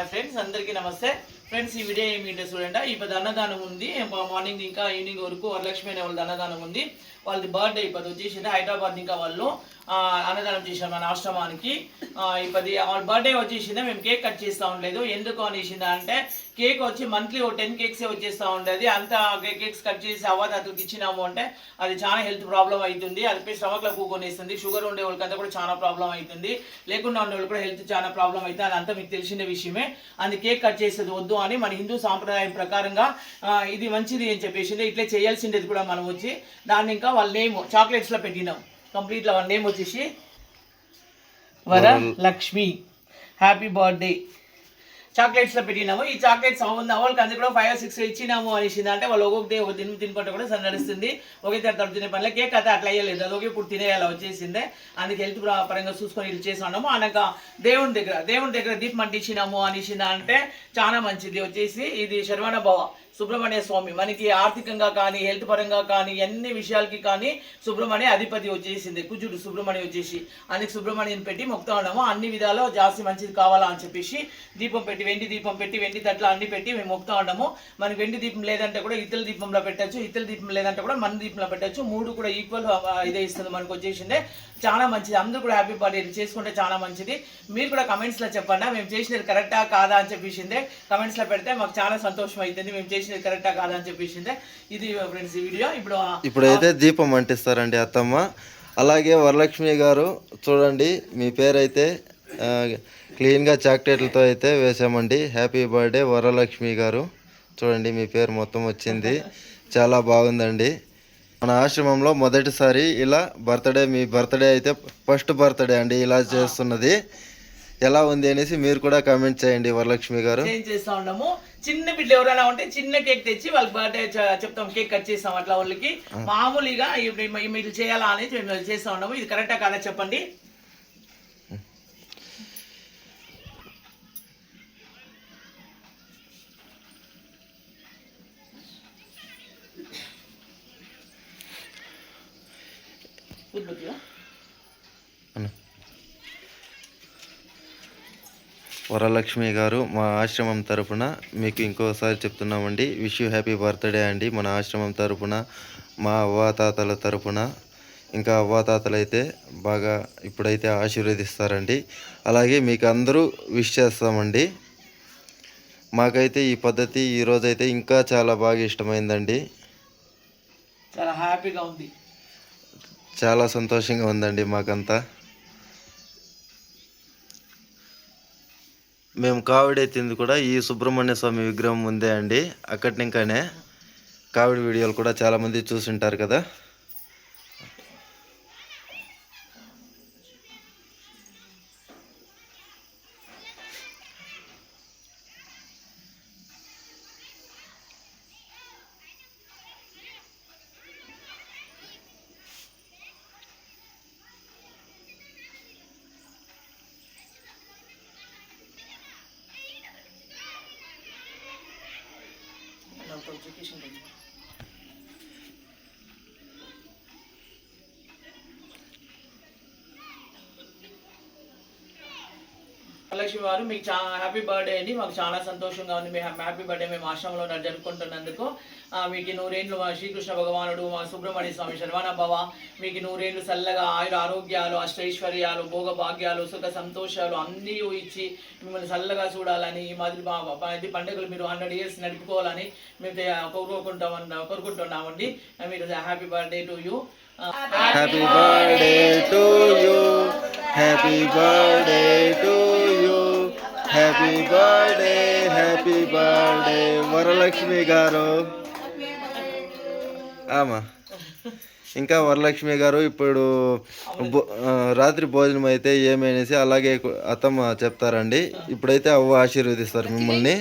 Hi friends, అందరికీ నమస్తే friends. ఈ వీడియో ఏమిటో చూడండి. ఇప్పుడు అన్నదానం ఉంది, మార్నింగ్ ఇంకా ఈవినింగ్ వరకు వరలక్ష్మి అనే వాళ్ళది అన్నదానం ఉంది. వాళ్ళది బర్త్డే ఇప్పుడు వచ్చేసింది. హైదరాబాద్ ఇంకా వాళ్ళు అన్నదానం చేశారు మన ఆశ్రమానికి. ఇప్పుడు వాళ్ళ బర్త్డే వచ్చేసింది. మేము కేక్ కట్ చేస్తూ ఉండలేదు. ఎందుకు అనేసింది అంటే కేక్ వచ్చి మంత్లీ 10 కేక్సే వచ్చేస్తూ ఉండేది. అంతా కేక్స్ కట్ చేసి అవ్వదాతలకు ఇచ్చినాము అంటే అది చాలా హెల్త్ ప్రాబ్లం అవుతుంది. అది స్టమక్లో కూకొనేస్తుంది. షుగర్ ఉండే వాళ్ళకంతా కూడా చాలా ప్రాబ్లం అవుతుంది. లేకుండా ఉండే వాళ్ళు కూడా హెల్త్ చాలా ప్రాబ్లం అవుతుంది. అదంతా మీకు తెలిసిన విషయమే. అది కేక్ కట్ చేసేది వద్దు అని మన హిందూ సాంప్రదాయం ప్రకారంగా ఇది మంచిది అని చెప్పేసింది. ఇట్లే చేయాల్సిండేది కూడా మనం వచ్చి దాన్ని ఇంకా వాళ్ళ నేమ్ చాక్లెట్స్లో పెట్టినాం. కంప్లీట్గా వాళ్ళ నేమ్ వచ్చేసి వరలక్ష్మి హ్యాపీ బర్త్డే చాక్లెట్స్లో పెట్టినాము. ఈ చాక్లెట్స్ వాళ్ళకి అందరికీ కూడా 5 or 6 ఇచ్చినాము అనేసింది. అంటే వాళ్ళు ఒక్కొక్కటి ఒక తినుకుంటే కూడా నడుస్తుంది. ఒకే తరతర తినే పనిలో కేక్ అయితే అట్లా అయ్యలేదు. అది ఒకే ఇప్పుడు తినేయాలి వచ్చేసిందే. అందుకే హెల్త్ పరంగా చూసుకొని ఇది చేసి ఉన్నాము. అనక దేవుని దగ్గర దీపం అంటించినాము అనేసింది. అంటే చాలా మంచిది వచ్చేసి ఇది శర్వణ భవ సుబ్రహ్మణ్య స్వామి. మనకి ఆర్థికంగా కానీ హెల్త్ పరంగా కానీ అన్ని విషయాలకి కానీ సుబ్రహ్మణ్య అధిపతి వచ్చేసింది. కుజుడు సుబ్రహ్మణ్యం వచ్చేసి అందుకు సుబ్రహ్మణ్యం పెట్టి మొక్కుతా ఉన్నాము. అన్ని విధాలు జాస్తి మంచిది కావాలా అని చెప్పేసి దీపం పెట్టి వెండి దీపం పెట్టి వెండి తట్ల అన్ని పెట్టి మేము మొక్కుతా ఉన్నాము. మనకి వెండి దీపం లేదంటే కూడా ఇతల దీపంలో పెట్టచ్చు, ఇతల దీపం లేదంటే కూడా మన దీపంలో పెట్టచ్చు. 3 కూడా ఈక్వల్ ఇదే ఇస్తుంది మనకు వచ్చేసిందే. చాలా మంచిది. అందరూ కూడా హ్యాపీ బర్త్డే చేసుకుంటే చాలా మంచిది. మీరు కూడా కమెంట్స్లో చెప్పండి మేము చేసినది కరెక్టా కాదా అని చెప్పేసిందే. కమెంట్స్లో పెడితే మాకు చాలా సంతోషం అవుతుంది. మేము చేసినది కరెక్టా కాదా అని చెప్పేసిందే. ఇది ఫ్రెండ్స్ ఈ వీడియో. ఇప్పుడైతే దీపం అంటిస్తారండి అత్తమ్మ. అలాగే వరలక్ష్మి గారు చూడండి, మీ పేరైతే క్లీన్గా చాక్లెట్లతో అయితే వేసామండి. హ్యాపీ బర్త్డే వరలక్ష్మి గారు. చూడండి మీ పేరు మొత్తం వచ్చింది. చాలా బాగుందండి. మన ఆశ్రమంలో మొదటిసారి ఇలా మీ బర్త్డే అయితే ఫస్ట్ బర్త్డే అండి ఇలా చేస్తున్నది. ఎలా ఉంది అనేసి మీరు కూడా కామెంట్ చేయండి. వరలక్ష్మి గారు చేస్తా ఉన్నాము. చిన్న బిడ్డలు ఎవరైనా ఉంటే చిన్న కేక్ తెచ్చి వాళ్ళకి బర్త్డే చెప్తాం, కేక్ కట్ చేస్తాం. అట్లా వాళ్ళకి మామూలుగా మీరు చేయాలా అనేది మేము చేస్తా ఉన్నాము. ఇది కరెక్టా కాదా చెప్పండి. వరలక్ష్మి గారు మా ఆశ్రమం తరపున మీకు ఇంకోసారి చెప్తున్నామండి. విష్ యూ హ్యాపీ బర్త్డే అండి. మన ఆశ్రమం తరపున మా అవ్వాతాతల తరపున ఇంకా అవ్వాతాతలు అయితే బాగా ఇప్పుడైతే ఆశీర్వదిస్తారండి. అలాగే మీకు అందరూ విష్ చేస్తామండి. మాకైతే ఈ పద్ధతి ఈరోజైతే ఇంకా చాలా బాగా ఇష్టమైందండి. చాలా హ్యాపీగా ఉంది, చాలా సంతోషంగా ఉందండి మాకంతా. మేము కావిడి ఎత్తింది కూడా ఈ సుబ్రహ్మణ్య స్వామి విగ్రహం ఉందే అండి. అక్కడి ఇంకానే కావిడి వీడియోలు కూడా చాలామంది చూసుంటారు కదా. వరలక్ష్మి వారు మీకు చాలా హ్యాపీ బర్త్డే అండి. మాకు చాలా సంతోషంగా ఉంది. మేము హ్యాపీ బర్త్డే మేము ఆశ్రమంలో జరుపుకుంటున్నందుకు. మీకు 100 ఏళ్ళు మా శ్రీకృష్ణ భగవానుడు మా సుబ్రహ్మణ్య స్వామి శర్వాణ భవ మీకు 100 ఏళ్ళు చల్లగా ఆరోగ్యాలు అష్టైశ్వర్యాలు భోగభాగ్యాలు సుఖ సంతోషాలు అన్నీ ఇచ్చి మిమ్మల్ని చల్లగా చూడాలని ఈ మాదిరి పండుగలు మీరు 100 years నడుపుకోవాలని మేము కోరుకుంటున్నామండి. మీరు happy birthday to you. Happy birthday to you. Happy birthday to you. Happy birthday Varalakshmi గారు. ఆమా ఇంకా వరలక్ష్మి గారు ఇప్పుడు రాత్రి భోజనం అయితే ఏమనేసి అలాగే అత్తమ్మ చెప్తారండి. ఇప్పుడైతే అవ్వ ఆశీర్వదిస్తారు మిమ్మల్ని.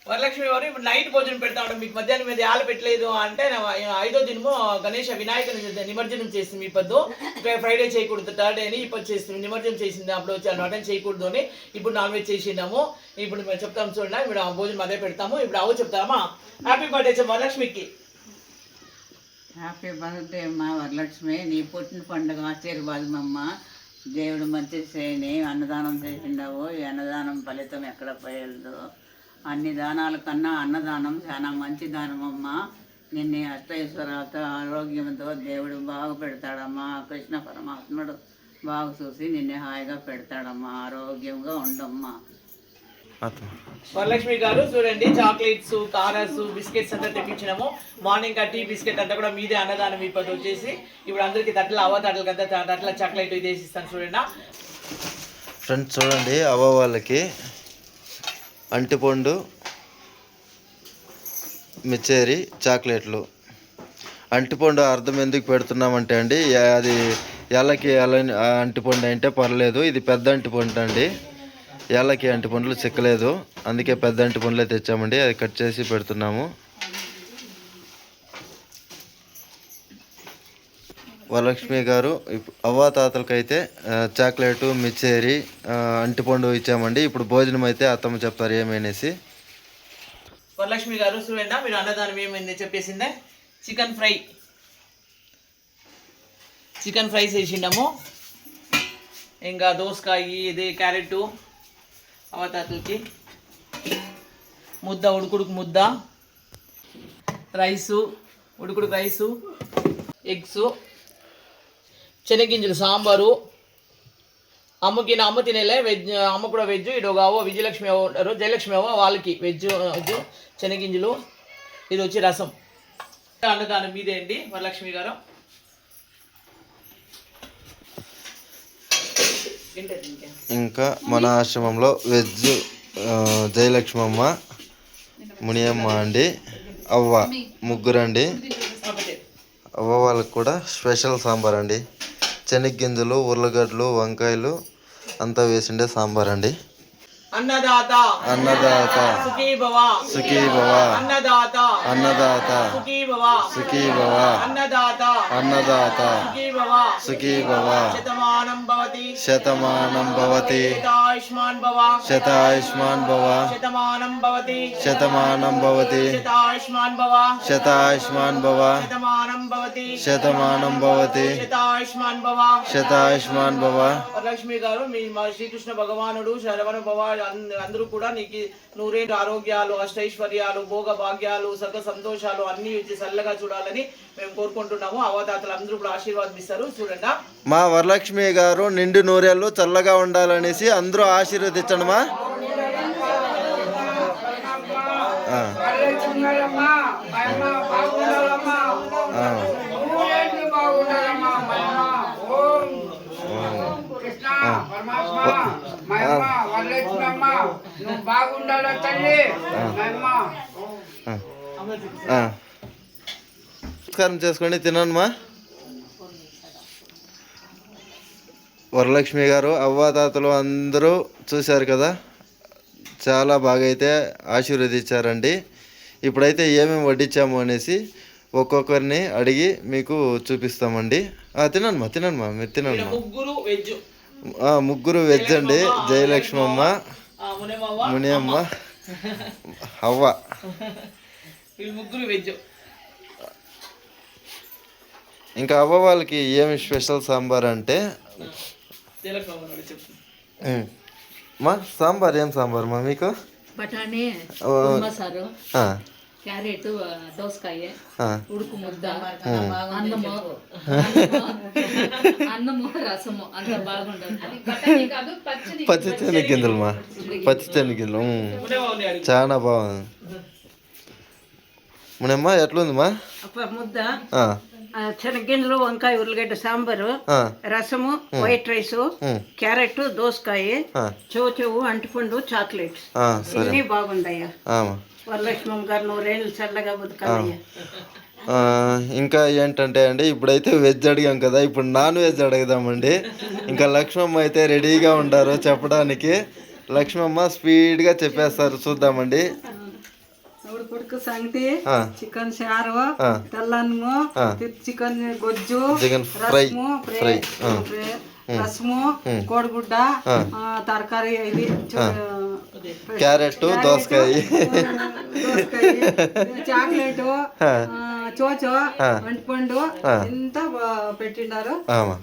వరలక్ష్మి వారు ఇప్పుడు నైట్ భోజనం పెడతా ఉంటాం. మీకు మధ్యాహ్నం మీద ఆలు పెట్టలేదు అంటే 5వ దినము వినాయకుని నిమజ్జనం చేస్తుంది. ఈ పొద్దు ఫ్రైడే చేయకూడదు, థర్డే అని ఇప్పుడు చేస్తుంది. నిమజ్జనం చేసింది అప్పుడు వచ్చి మటన్ చేయకూడదు అని ఇప్పుడు నాన్ వెజ్ చేసినాము. ఇప్పుడు మేము చెప్తాము చూడండి. ఇప్పుడు భోజనం అదే పెడతాము. ఇప్పుడు అవ్వ చెప్తామా హ్యాపీ బర్త్డే వరలక్ష్మికి. హ్యాపీ బర్త్డే అమ్మా వరలక్ష్మి. నీ పుట్టిన పండుగ ఆశీర్వాదం అమ్మ. దేవుడు మంచి చేయని అన్నదానం చేసిండవు. ఈ అన్నదానం ఫలితం ఎక్కడ పోయేదు. అన్ని దానాల కన్నా అన్నదానం చాలా మంచి దానం అమ్మా. నిన్ను అష్టైశ్వరాలతో ఆరోగ్యంతో దేవుడు బాగు పెడతాడమ్మా. కృష్ణ పరమాత్ముడు బాగు చూసి నిన్ను హాయిగా పెడతాడమ్మా. ఆరోగ్యంగా ఉండమ్మా. వరలక్ష్మి గారు చూడండి, చాక్లెట్స్, కారస్, బిస్కెట్స్ అంతా తెప్పించినాము. మార్నింగ్ టీ బిస్కెట్ అంతా కూడా మీదే అన్నదానం ఇప్పుడు వచ్చేసి. ఇప్పుడు అందరికి తట్ల అవ్వ తట్లకి అంతా తట్ల చాక్లెట్ ఇది వేసి ఇస్తాను చూడండి. ఫ్రెండ్స్ చూడండి, అవ్వ వాళ్ళకి అంటిపండు, మిచ్చేరి, చాక్లెట్లు. అంటిపండు అర్థం ఎందుకు పెడుతున్నామంటే అండి, అది ఎల్లకి అంటిపండు అంటే పర్లేదు, ఇది పెద్ద అంటిపండు అండి. ఏళ్ళకి అంటిపండ్లు చిక్కలేదు, అందుకే పెద్ద అంటిపండ్లే తెచ్చామండి. అది కట్ చేసి పెడుతున్నాము. వరలక్ష్మి గారు అవ్వాతాతలకైతే చాక్లెట్, మిచ్చేరి, అంటిపండు ఇచ్చామండి. ఇప్పుడు భోజనం అయితే అత్తమ్మ చెప్తారు ఏమనేసి. వరలక్ష్మి గారు చూడండి, మీరు అన్నదానం ఏమైంది చెప్పేసిందే. Chicken fry చేసిండాము. ఇంకా దోసకాయ, ఇది క్యారెట్ అవతాతలకి, ముద్ద ఉడుకుడుకు ముద్ద, ఉడుకుడుకు రైసు, ఎగ్స్, శనగింజలు సాంబారు. అమ్మ తినేలే వెజ్, అమ్మ కూడా వెజ్. ఇటు అవ్వ విజయలక్ష్మి అవ్వ ఉంటారు, జయలక్ష్మి అవ్వ వాళ్ళకి వెజ్ శనగింజలు. ఇది వచ్చి రసం. అన్నదానం మీదే అండి వరలక్ష్మి గారు. ఇంకా మన ఆశ్రమంలో వెజ్ జయలక్ష్మమ్మ, మునియమ్మ అండి, అవ్వ ముగ్గురండి. అవ్వ వాళ్ళకి కూడా స్పెషల్ సాంబార్ అండి. శనగ్గింజలు, ఉర్లగడ్డలు, వంకాయలు అంతా వేసిండే సాంబార్ అండి. అన్నదాత అన్నదాత సుఖీ భవ, సుఖీ భవ. అన్నదాత అన్నదాత సుఖీ భవ, సుఖీ భవ. అన్నదాత అన్నదాత సుఖీ భవ, సుఖీ భవ. శతమానం భవతి, శతమానం భవతి, శతాయుష్మాన్ భవ, శతాయుష్మాన్ భవ. శతమానం భవతి, శతమానం భవతి, శతాయుష్మాన్ భవ, శతాయుష్మాన్ భవ. శతమానం భవతి, శతమానం భవతి, శతాయుష్మాన్ భవ. శతాయుష్మాన్ భవ. వరలక్ష్మి గారు, మీ మా శ్రీకృష్ణ భగవానుడు శరవణ భవ అందరూ కూడా నీకు నూరేళ్ళు ఆరోగ్యాలు, అష్టైశ్వర్యాలు, భోగ భాగ్యాలు, సగ సంతోషాలు అన్ని ఇచ్చి చల్లగా చూడాలని మేము కోరుకుంటున్నాము. అవతాతలు అందరూ కూడా ఆశీర్వాదిస్తారు. చూడండి, మా వరలక్ష్మి గారు నిండు నూరేళ్ళు చల్లగా ఉండాలనేసి అందరూ ఆశీర్వదించండి మా. నమస్కారం చేసుకోండి, తినండి మా. వరలక్ష్మి గారు అవ్వాతాతలు అందరూ చూశారు కదా, చాలా బాగా అయితే ఆశీర్వదించారండి. ఇప్పుడైతే ఏమేమి వడ్డించాము అనేసి ఒక్కొక్కరిని అడిగి మీకు చూపిస్తామండి. తినండి మా మీరు తినండి మా. ముగ్గురు వెజ్ అండి. జయలక్ష్మమ్మ, మునియమ్మ, అవ్వ. ముగ్గురు వెజ్. ఇంకా అవ్వ వాళ్ళకి ఏమి స్పెషల్ సాంబార్ అంటే మా సాంబార్ ఏం సాంబార్ మా మీకు? బఠానీ, మసారు, క్యారెట్, దోసకాయ, ఉడుకు ముద్ద, అన్నము, రసము అంత బాగుంటుంది. పచ్చి శనగగింజలు మా, పచ్చి శనగగింజలు చాలా బాగుంది. మునమ్మ ఎట్లుంది మా? ముద్ద, శనగ్గింజలు, వంకాయ, ఉర్లగడ్డ సాంబారు, రసము, వైట్ రైస్, క్యారెట్, దోసకాయ, చెవు, అంటిపండు, చాక్లెట్స్ ఇన్ని బాగుందయ్యా. వరలక్ష్మమ్మ గారు నూరేళ్ళు చల్లగా బతుకాలయ్యా. ఇంకా ఏంటంటే అండి, ఇప్పుడైతే వెజ్ అడిగాం కదా, ఇప్పుడు నాన్ వెజ్ అడుగుదామండి. ఇంకా లక్ష్మమ్మ అయితే రెడీగా ఉంటారు చెప్పడానికి. లక్ష్మమ్మ స్పీడ్గా చెప్పేస్తారు, చూద్దామండి. ఉడుకు సంగతి, చికెన్ చారు, తెల్లన్నము, చికెన్ గొజ్జు, చికెన్ ఫ్రై, రసము, కోడిగుడ్డ, తరకారీ, ఇది క్యారెట్ దోసకాయ చాక్లెట్ చోచో అంటిపండు ఇంత పెట్టిండారు ఆమా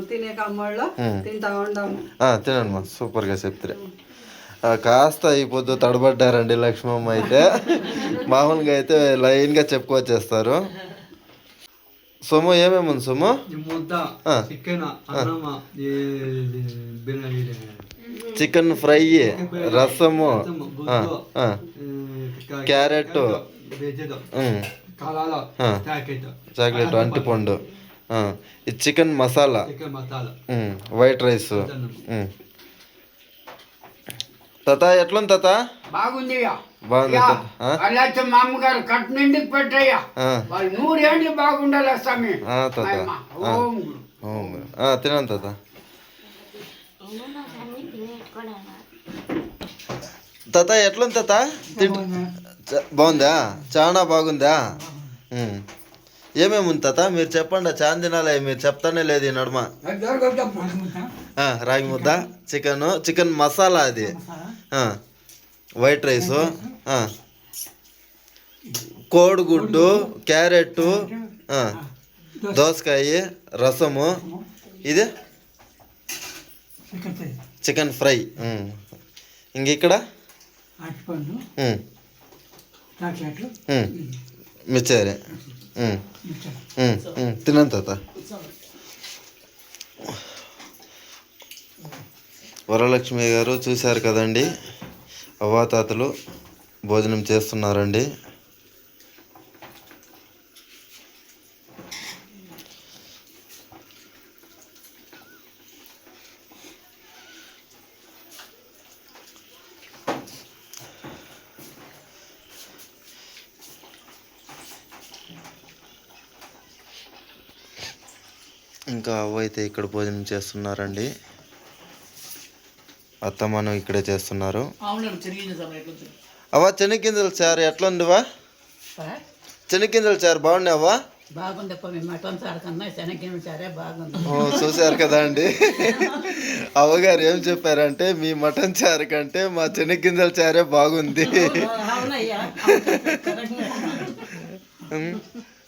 తినే కమ్మళ్ళు తింటా ఉండాము తినండి మా సూపర్గా చెప్తారు కాస్త అయిపోద్దు తడబడ్డారండి లక్ష్మమ్మ అయితే మామూలుగా అయితే లైన్గా చెప్పుకొచ్చేస్తారు సొమ్ము ఏమేమి ఉంది సొమ్ము చికెన్ ఫ్రై రసము క్యారెట్ చాక్లెట్ అంటిపండు ఇది చికెన్ మసాలా వైట్ రైస్ తాత ఎట్లుంది తాత బాగుంది బాగుంది అలాగే మా అమ్మగారు కట్ నిండికి పెట్టయ్యా వాళ్ళు 100 ఏళ్ళు బాగుండాలి స్వామి తాత తినండి తాత తాత ఎట్లుంది తాత బాగుందా చాలా బాగుందా ఏమేమి ఉంది తాత మీరు చెప్పండి చాలా తినాలి మీరు చెప్తానే లేదు ఈ నడుమ రాగి ముద్ద చికెన్ మసాలా అది వైట్ రైసు కోడిగుడ్డు క్యారెట్ దోసకాయ రసము ఇది చికెన్ ఫ్రై ఇంక ఇక్కడ మిర్చారే తినండి తాత వరలక్ష్మి గారు చూశారు కదండి అవ్వాతాతలు భోజనం చేస్తున్నారండి ఇంకా అవ్వ అయితే ఇక్కడ భోజనం చేస్తున్నారండి అత్తమ్మను ఇక్కడే చేస్తున్నారు అవ్వ చెనిగ్గింజలు చారు ఎట్లా ఉందివా చెనిగ్గింజలు చారు బాగున్నావా బాగుందప్ప మీ మటన్ చారు కన్నా శనగ చారే బాగుంది చూశారు కదా అండి అవ్వగారు ఏం చెప్పారంటే మీ మటన్ చారు కంటే మా చెనిగ్గింజల చారే బాగుంది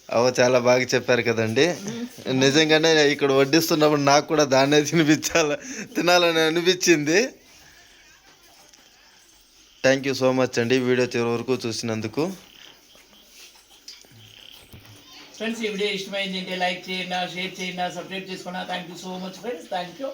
అవ్వ చాలా బాగా చెప్పారు కదండి నిజంగానే ఇక్కడ వడ్డిస్తున్నప్పుడు నాకు కూడా దాన్నే తినాలని అనిపించింది థ్యాంక్ యూ సో మచ్ అండి వీడియో చివరి వరకు చూసినందుకు ఫ్రెండ్స్ ఈ వీడియో ఇష్టమైంది అంటే లైక్ చేయండి షేర్ చేయండి సబ్స్క్రైబ్ చేసుకోండి thank you so much friends thank you